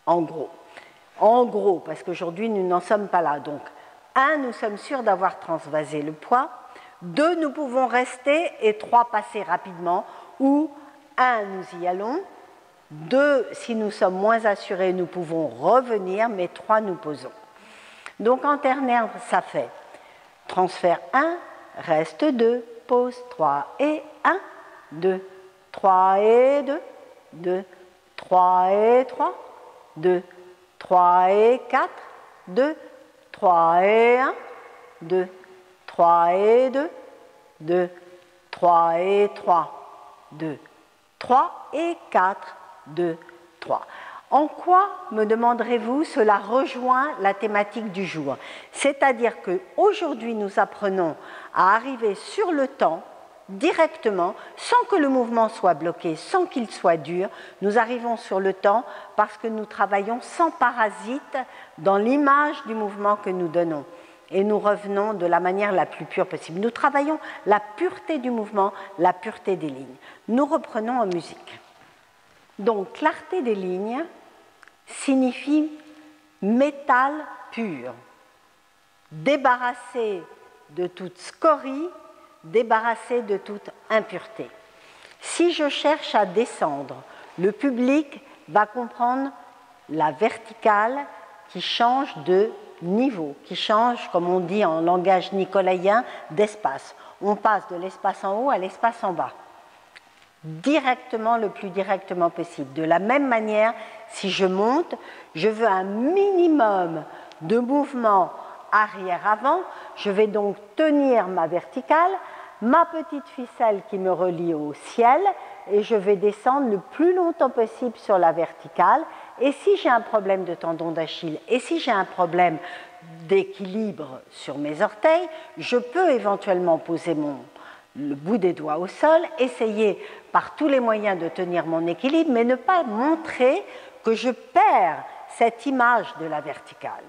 En gros, parce qu'aujourd'hui nous n'en sommes pas là. Donc, 1, nous sommes sûrs d'avoir transvasé le poids. 2, nous pouvons rester et 3, passer rapidement. Ou 1, nous y allons. 2, si nous sommes moins assurés, nous pouvons revenir, mais 3, nous posons. Donc en ternaire, ça fait transfert 1, reste 2, pause 3 et 1, 2, 3 et 2, 2, 3 et 3, 2, 3 et 4, 2, 3 et 1, 2, 3 et 2, 2, 3 et 3, 2, 3 et 4, 2, 3. En quoi, me demanderez-vous, cela rejoint la thématique du jour? C'est-à-dire qu'aujourd'hui, nous apprenons à arriver sur le temps directement, sans que le mouvement soit bloqué, sans qu'il soit dur. Nous arrivons sur le temps parce que nous travaillons sans parasite dans l'image du mouvement que nous donnons. Et nous revenons de la manière la plus pure possible. Nous travaillons la pureté du mouvement, la pureté des lignes. Nous reprenons en musique. Donc, clarté des lignes signifie métal pur, débarrassé de toute scorie, débarrassé de toute impureté. Si je cherche à descendre, le public va comprendre la verticale qui change de niveau, qui change, comme on dit en langage nicolaïen, d'espace. On passe de l'espace en haut à l'espace en bas. Directement, le plus directement possible. De la même manière, si je monte, je veux un minimum de mouvement arrière-avant. Je vais donc tenir ma verticale, ma petite ficelle qui me relie au ciel, et je vais descendre le plus longtemps possible sur la verticale. Et si j'ai un problème de tendon d'Achille, et si j'ai un problème d'équilibre sur mes orteils, je peux éventuellement poser le bout des doigts au sol, essayer par tous les moyens de tenir mon équilibre, mais ne pas montrer que je perds cette image de la verticale.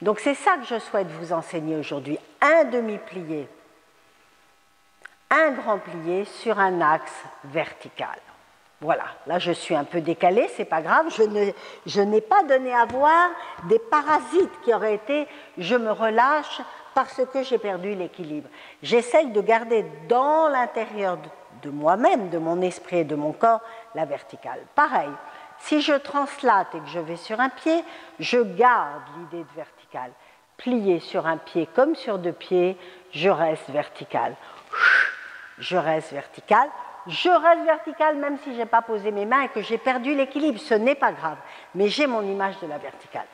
Donc c'est ça que je souhaite vous enseigner aujourd'hui. Un demi-plié, un grand plié sur un axe vertical. Voilà, là je suis un peu décalée, c'est pas grave, je n'ai pas donné à voir des parasites qui auraient été « je me relâche » parce que j'ai perdu l'équilibre. J'essaye de garder dans l'intérieur de moi-même, de mon esprit et de mon corps, la verticale. Pareil, si je translate et que je vais sur un pied, je garde l'idée de verticale. Plié sur un pied comme sur 2 pieds, je reste vertical. Je reste vertical. Je reste vertical même si je n'ai pas posé mes mains et que j'ai perdu l'équilibre. Ce n'est pas grave, mais j'ai mon image de la verticale.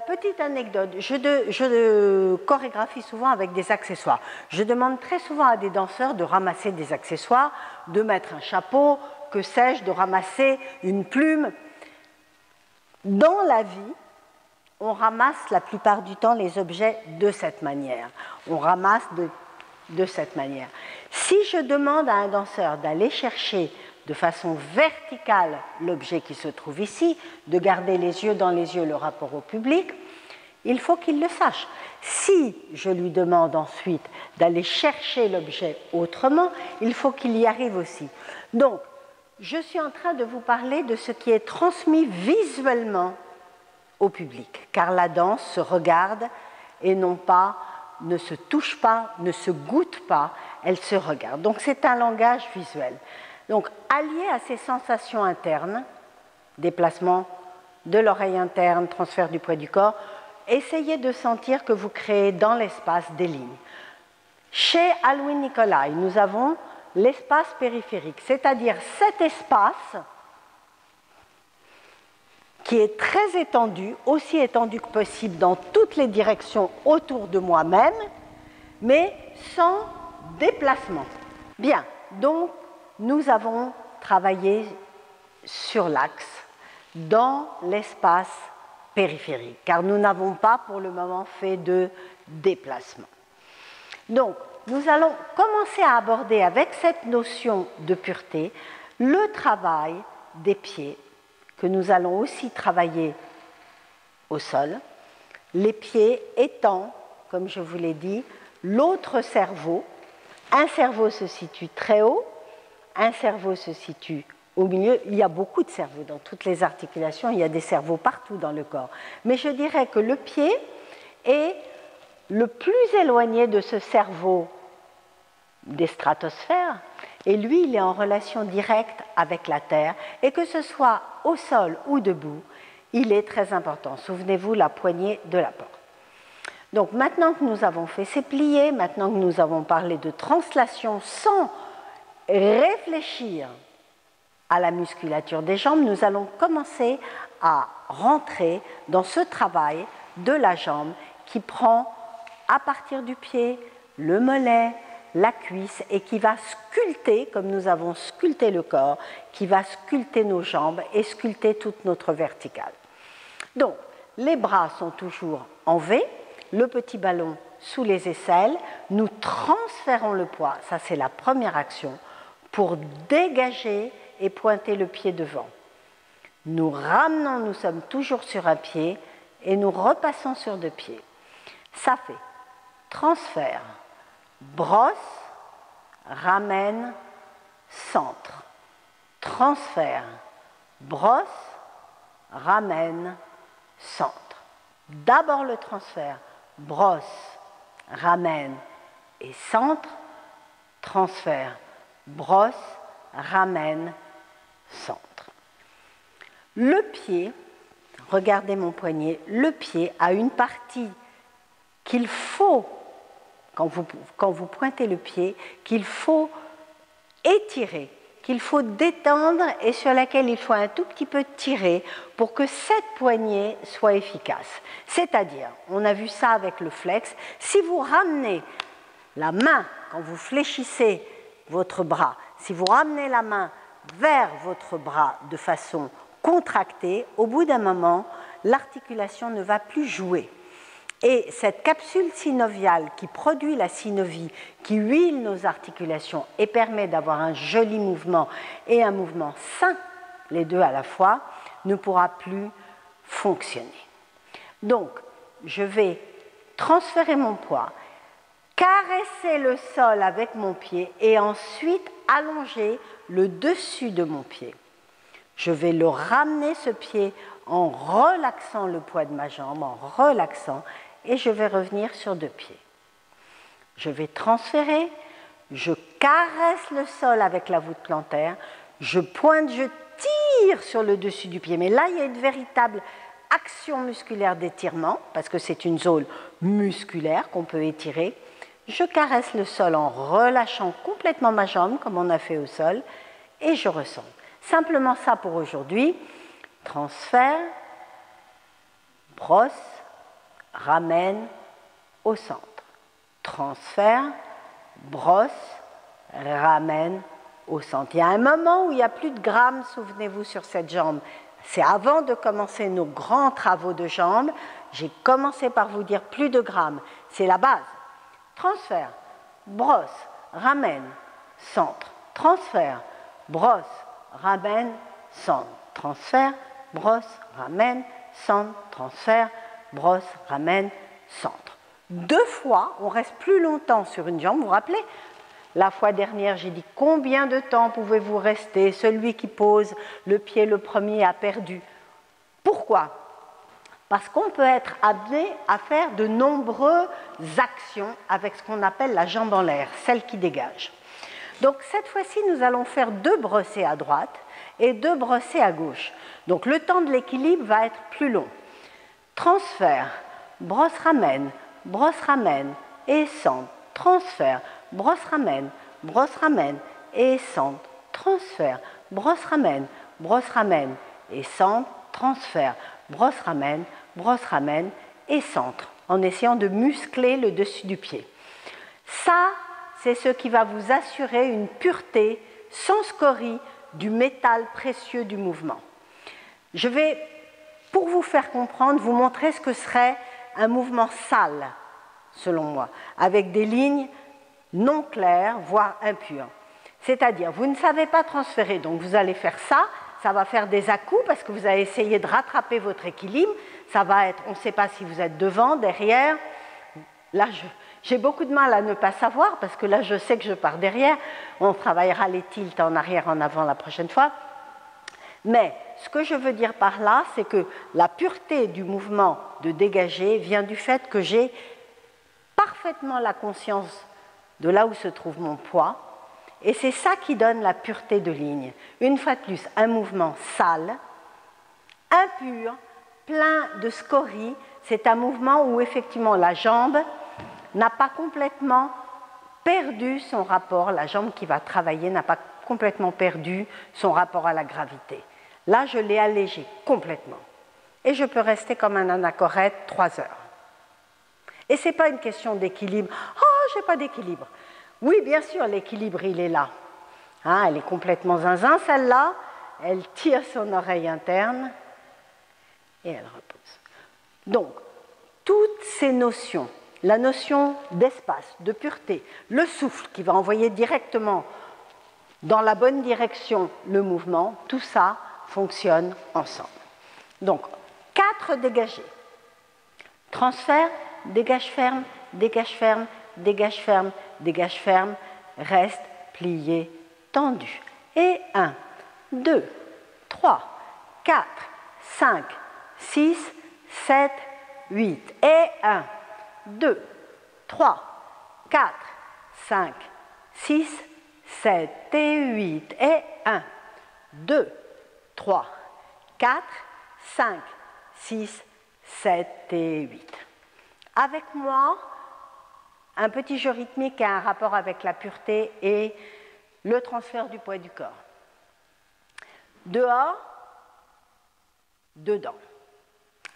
Petite anecdote, je chorégraphie souvent avec des accessoires. Je demande très souvent à des danseurs de ramasser des accessoires, de mettre un chapeau, que sais-je, de ramasser une plume. Dans la vie, on ramasse la plupart du temps les objets de cette manière. On ramasse de cette manière. Si je demande à un danseur d'aller chercher de façon verticale l'objet qui se trouve ici, de garder les yeux dans les yeux le rapport au public, il faut qu'il le sache. Si je lui demande ensuite d'aller chercher l'objet autrement, il faut qu'il y arrive aussi. Donc, je suis en train de vous parler de ce qui est transmis visuellement au public, car la danse se regarde et non pas, ne se touche pas, ne se goûte pas, elle se regarde. Donc c'est un langage visuel. Donc allié à ces sensations internes, déplacement de l'oreille interne, transfert du poids du corps, essayez de sentir que vous créez dans l'espace des lignes. Chez Alwin Nicolai, nous avons l'espace périphérique, c'est-à-dire cet espace qui est très étendu, aussi étendu que possible dans toutes les directions autour de moi-même, mais sans déplacement. Bien, donc nous avons travaillé sur l'axe, dans l'espace périphérique, car nous n'avons pas pour le moment fait de déplacement. Donc, nous allons commencer à aborder avec cette notion de pureté le travail des pieds, que nous allons aussi travailler au sol, les pieds étant, comme je vous l'ai dit, l'autre cerveau. Un cerveau se situe très haut, un cerveau se situe au milieu. Il y a beaucoup de cerveaux dans toutes les articulations, il y a des cerveaux partout dans le corps. Mais je dirais que le pied est le plus éloigné de ce cerveau des stratosphères, et lui, il est en relation directe avec la Terre, et que ce soit au sol ou debout, il est très important. Souvenez-vous, la poignée de la porte. Donc maintenant que nous avons fait ces pliés, maintenant que nous avons parlé de translation sans réfléchir à la musculature des jambes, nous allons commencer à rentrer dans ce travail de la jambe qui prend à partir du pied, le mollet, la cuisse et qui va sculpter, comme nous avons sculpté le corps, qui va sculpter nos jambes et sculpter toute notre verticale. Donc, les bras sont toujours en V, le petit ballon sous les aisselles, nous transférons le poids, ça c'est la première action, pour dégager et pointer le pied devant. Nous ramenons, nous sommes toujours sur un pied et nous repassons sur deux pieds. Ça fait transfert, brosse, ramène, centre. Transfert, brosse, ramène, centre. D'abord le transfert, brosse, ramène et centre. Transfert, brosse, ramène, centre. Le pied, regardez mon poignet, le pied a une partie qu'il faut, quand vous pointez le pied, qu'il faut étirer, qu'il faut détendre et sur laquelle il faut un tout petit peu tirer pour que cette poignée soit efficace. C'est-à-dire, on a vu ça avec le flex, si vous ramenez la main, quand vous fléchissez votre bras, si vous ramenez la main vers votre bras de façon contractée, au bout d'un moment, l'articulation ne va plus jouer. Et cette capsule synoviale qui produit la synovie, qui huile nos articulations et permet d'avoir un joli mouvement et un mouvement sain, les deux à la fois, ne pourra plus fonctionner. Donc, je vais transférer mon poids, caresser le sol avec mon pied et ensuite allonger le dessus de mon pied. Je vais le ramener, ce pied, en relaxant le poids de ma jambe, en relaxant, et je vais revenir sur deux pieds. Je vais transférer, je caresse le sol avec la voûte plantaire, je pointe, je tire sur le dessus du pied. Mais là, il y a une véritable action musculaire d'étirement, parce que c'est une zone musculaire qu'on peut étirer. Je caresse le sol en relâchant complètement ma jambe, comme on a fait au sol, et je ressens. Simplement ça pour aujourd'hui. Transfert, brosse, ramène au centre. Transfert, brosse, ramène au centre. Il y a un moment où il n'y a plus de grammes, souvenez-vous, sur cette jambe. C'est avant de commencer nos grands travaux de jambes. J'ai commencé par vous dire plus de grammes. C'est la base. Transfert, brosse, ramène, centre. Transfert, brosse, ramène, centre. Transfert, brosse, ramène, centre. Transfert, brosse, ramène, centre. Deux fois, on reste plus longtemps sur une jambe. Vous vous rappelez? La fois dernière, j'ai dit combien de temps pouvez-vous rester? Celui qui pose le pied le premier a perdu. Pourquoi? Parce qu'on peut être amené à faire de nombreuses actions avec ce qu'on appelle la jambe en l'air, celle qui dégage. Donc cette fois-ci, nous allons faire 2 brossées à droite et 2 brossées à gauche. Donc le temps de l'équilibre va être plus long. Transfert, brosse ramène et centre. Transfert, brosse ramène et centre. Transfert, brosse ramène et centre. Transfert, brosse ramène et centre, en essayant de muscler le dessus du pied. Ça, c'est ce qui va vous assurer une pureté sans scorie du métal précieux du mouvement. Je vais, pour vous faire comprendre, vous montrer ce que serait un mouvement sale, selon moi, avec des lignes non claires, voire impures. C'est-à-dire, vous ne savez pas transférer, donc vous allez faire ça, ça va faire des à-coups parce que vous allez essayer de rattraper votre équilibre, ça va être, on ne sait pas si vous êtes devant, derrière, là J'ai beaucoup de mal à ne pas savoir, parce que là, je sais que je pars derrière. On travaillera les tilts en arrière, en avant la prochaine fois. Mais ce que je veux dire par là, c'est que la pureté du mouvement de dégager vient du fait que j'ai parfaitement la conscience de là où se trouve mon poids, et c'est ça qui donne la pureté de ligne. Une fois de plus, un mouvement sale, impur, plein de scories, c'est un mouvement où effectivement la jambe n'a pas complètement perdu son rapport, la jambe qui va travailler n'a pas complètement perdu son rapport à la gravité. Là, je l'ai allégé complètement. Et je peux rester comme un anachorète 3 heures. Et ce n'est pas une question d'équilibre. Oh, je n'ai pas d'équilibre. Oui, bien sûr, l'équilibre, il est là. Hein, elle est complètement zinzin, celle-là. Elle tire son oreille interne et elle repose. Donc, toutes ces notions, la notion d'espace, de pureté, le souffle qui va envoyer directement dans la bonne direction le mouvement, tout ça fonctionne ensemble. Donc, 4 dégagés. Transfert, dégage ferme, dégage ferme, dégage ferme, dégage ferme, reste plié, tendu. Et 1, 2, 3, 4, 5, 6, 7, 8. Et 1, 2, 3, 4, 5, 6, 7 et 8. Et 1, 2, 3, 4, 5, 6, 7 et 8. Avec moi, un petit jeu rythmique a un rapport avec la pureté et le transfert du poids du corps. Dehors, dedans.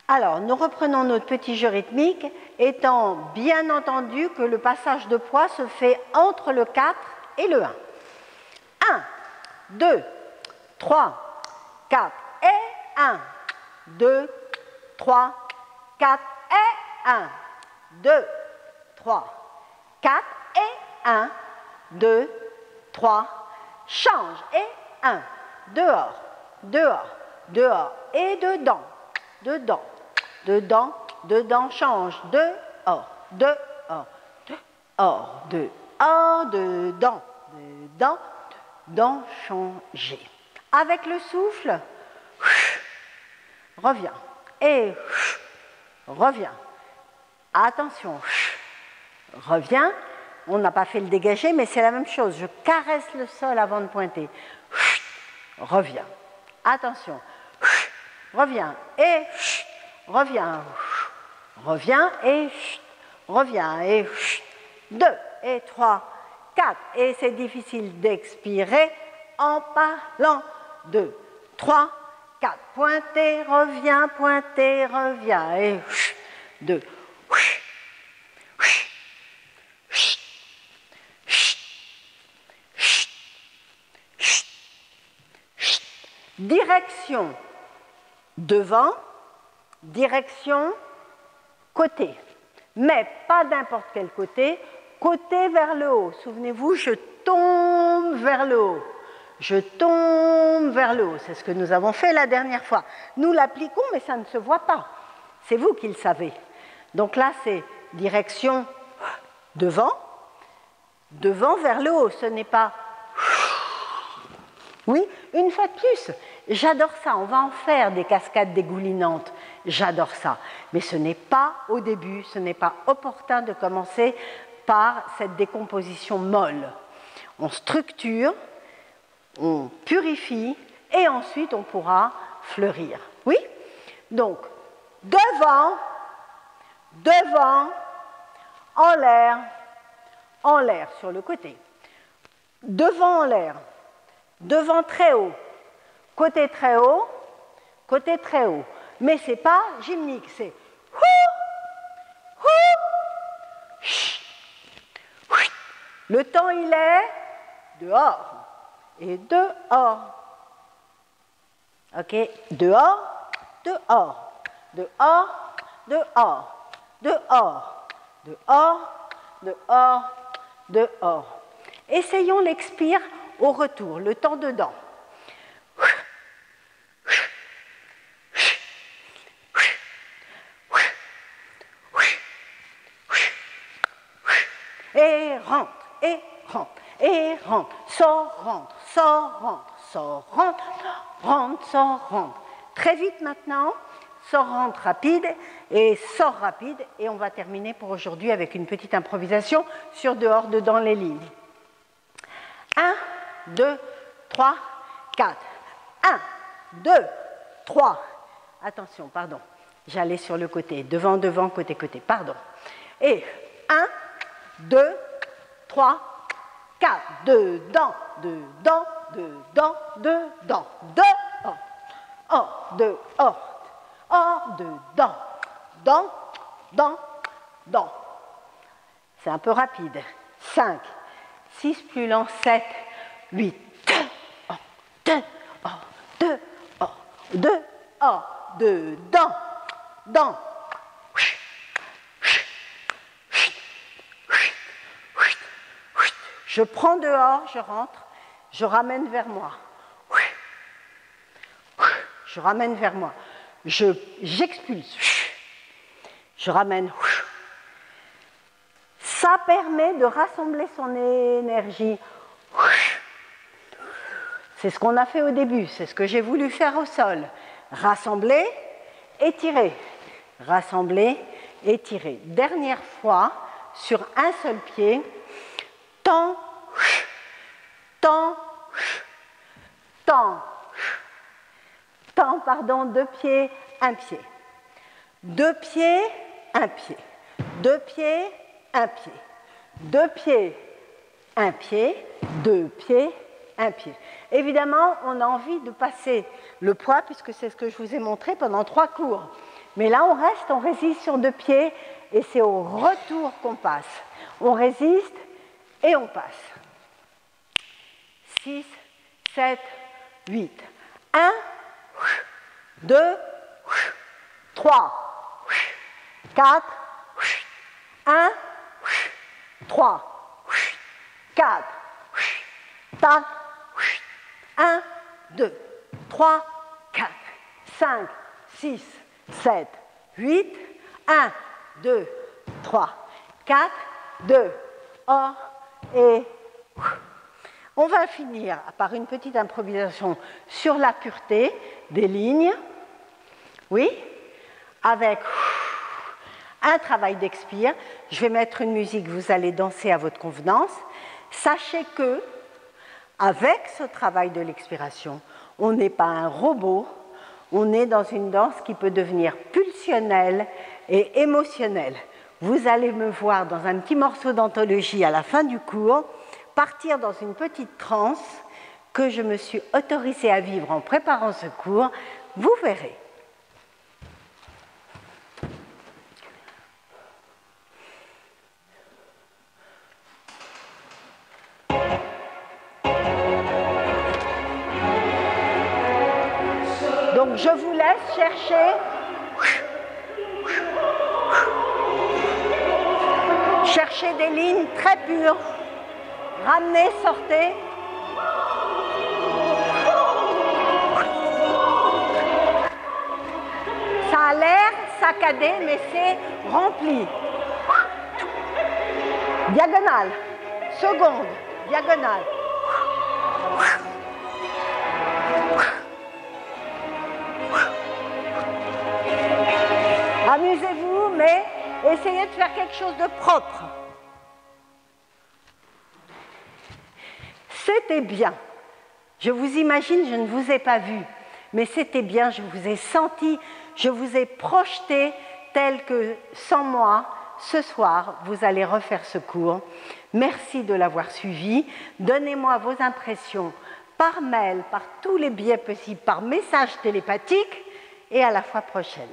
Alors, nous reprenons notre petit jeu rythmique, étant bien entendu que le passage de poids se fait entre le 4 et le 1. 1, 2, 3, 4 et 1, 2, 3, 4 et 1, 2, 3, 4 et 1, 2, 3, change et 1, dehors, dehors, dehors et dedans, dedans, dedans, dedans, change, dehors, dehors, dehors, dehors, dedans, dedans, dedans, changer. Avec le souffle, reviens et reviens. Attention, reviens. On n'a pas fait le dégagé, mais c'est la même chose. Je caresse le sol avant de pointer. Reviens. Attention. Reviens et reviens. Reviens et reviens et 2 et 3, 4. Et c'est difficile d'expirer en parlant. 2, 3, 4. Pointez, reviens, pointez, reviens. Et 2. Direction devant, direction côté. Mais pas n'importe quel côté, côté vers le haut. Souvenez-vous, je tombe vers le haut. Je tombe vers le haut. C'est ce que nous avons fait la dernière fois. Nous l'appliquons, mais ça ne se voit pas. C'est vous qui le savez. Donc là, c'est direction devant, devant vers le haut. Ce n'est pas... Oui, une fois de plus, j'adore ça. On va en faire des cascades dégoulinantes. J'adore ça. Mais ce n'est pas au début, ce n'est pas opportun de commencer par cette décomposition molle. On structure, on purifie et ensuite on pourra fleurir. Oui? Donc, devant, devant, en l'air sur le côté. Devant en l'air, devant très haut, côté très haut, côté très haut. Mais ce n'est pas gymnique, c'est le temps il est dehors et dehors. Ok, dehors, dehors, dehors, dehors, dehors, dehors, dehors, dehors. Essayons l'expire au retour, le temps dedans. et rentre, et rentre, et rentre, sort, rentre, sort, rentre, sort, rentre, rentre, sort, rentre. Très vite maintenant, sort, rentre rapide et sort rapide, et on va terminer pour aujourd'hui avec une petite improvisation sur dehors, dedans les lignes. 1, 2, 3, 4. 1, 2, 3. Attention, pardon. J'allais sur le côté. Devant, devant, côté, côté. Pardon. Et 1, 2, 3, 4. Dedans, dedans, dedans, dedans. Dehors. Hors, dehors. Hors, dedans. Dans, dans, dans. C'est un peu rapide. 5, 6 plus lent, 7, 8. Dedans, dans. Je prends dehors, je rentre, je ramène vers moi. Je ramène vers moi. J'expulse. Je ramène. Ça permet de rassembler son énergie. C'est ce qu'on a fait au début, c'est ce que j'ai voulu faire au sol. Rassembler, étirer. Rassembler, étirer. Dernière fois, sur un seul pied, tend, tend, tend. Tend, pardon, 2 pieds, 1 pied. 2 pieds, 1 pied. 2 pieds, 1 pied. 2 pieds, 1 pied. 2 pieds, 1 pied. Évidemment, on a envie de passer le poids, puisque c'est ce que je vous ai montré pendant 3 cours. Mais là, on résiste sur 2 pieds, et c'est au retour qu'on passe. On résiste et on passe. 6, 7, 8. 1, 2, 3, 4, 1, 3, 4, tac, 1, 2, 3, 4, 5, 6, 7, 8, 1, 2, 3, 4, 2, hors et... On va finir par une petite improvisation sur la pureté des lignes, oui, avec un travail d'expire. Je vais mettre une musique, vous allez danser à votre convenance. Sachez que, avec ce travail de l'expiration, on n'est pas un robot, on est dans une danse qui peut devenir pulsionnelle et émotionnelle. Vous allez me voir dans un petit morceau d'anthologie à la fin du cours, partir dans une petite transe que je me suis autorisée à vivre en préparant ce cours, vous verrez. Donc je vous laisse chercher des lignes très pures. Ramenez, sortez. Ça a l'air saccadé, mais c'est rempli. Diagonale. Seconde. Diagonale. Amusez-vous, mais essayez de faire quelque chose de propre. C'était bien. Je vous imagine, je ne vous ai pas vu, mais c'était bien, je vous ai senti, je vous ai projeté tel que, sans moi, ce soir, vous allez refaire ce cours. Merci de l'avoir suivi. Donnez-moi vos impressions par mail, par tous les biais possibles, par message télépathique, et à la fois prochaine.